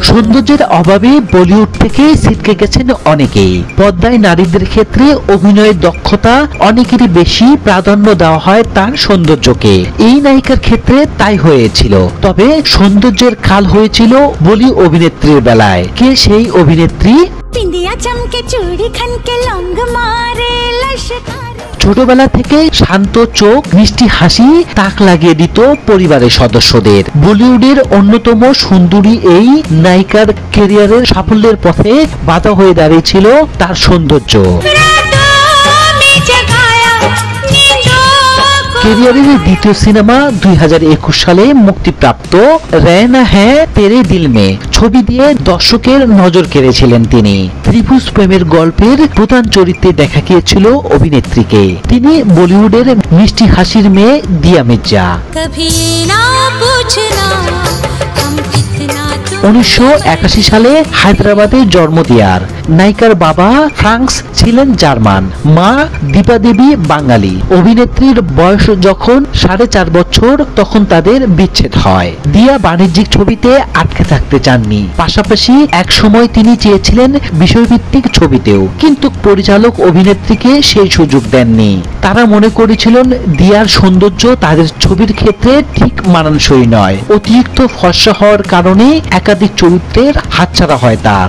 সৌন্দর্যের অভাবে বলিউড থেকে ছিটকে গেছেন অনেকেই। পর্দায় নারীদের ক্ষেত্রে অভিনয়ের দক্ষতা অনেকেরই বেশি প্রাধান্য দেওয়া হয় তার সৌন্দর্যকে। এই নায়িকার ক্ষেত্রে তাই হয়েছিল। তবে সৌন্দর্যের কাল হয়েছিল বলি অভিনেত্রীর বেলায়। কে সেই অভিনেত্রী? ছোটবেলা থেকে শান্ত চোখ, মিষ্টি হাসি তাক লাগিয়ে দিত পরিবারের সদস্যদের। বলিউডের অন্যতম সুন্দরী এই নায়িকার ক্যারিয়ারের সাফল্যের পথে বাধা হয়ে দাঁড়িয়েছিল তার সৌন্দর্য। ক্যারিয়ারের দ্বিতীয় সিনেমা 2021 সালে মুক্তিপ্রাপ্ত রহনা হ্যায় তেরে দিল মে ছবি দিয়ে দর্শকের নজর কেড়েছিলেন তিনি। ত্রিভুজ প্রেমের গল্পের প্রধান চরিত্রে দেখা গিয়েছিল অভিনেত্রীকে। তিনি বলিউডের মিষ্টি হাসির মেয়ে দিয়া মির্জা। 1981 সালে হায়দ্রাবাদে জন্ম দিয়ার। নায়িকার বাবা ফ্রান্স ছিলেন জার্মান, মা দীপা দেবী বাঙালি। অভিনেত্রীর বয়স যখন 4.5 বছর তখন তাদের বিচ্ছেদ হয়। দিয়া বাণিজ্যিক ছবিতে আটকে থাকতে চাননি, পাশাপাশি এক সময় তিনি চেয়েছিলেন বিষয়ভিত্তিক ছবিতেও, কিন্তু পরিচালক অভিনেত্রীকে সেই সুযোগ দেননি। তারা মনে করেছিলেন দিয়ার সৌন্দর্য তাদের ছবির ক্ষেত্রে ঠিক মানানসই নয়। অতিরিক্ত ফর্সা হওয়ার কারণে একাধিক চরিত্রের হাতছাড়া হয় তার।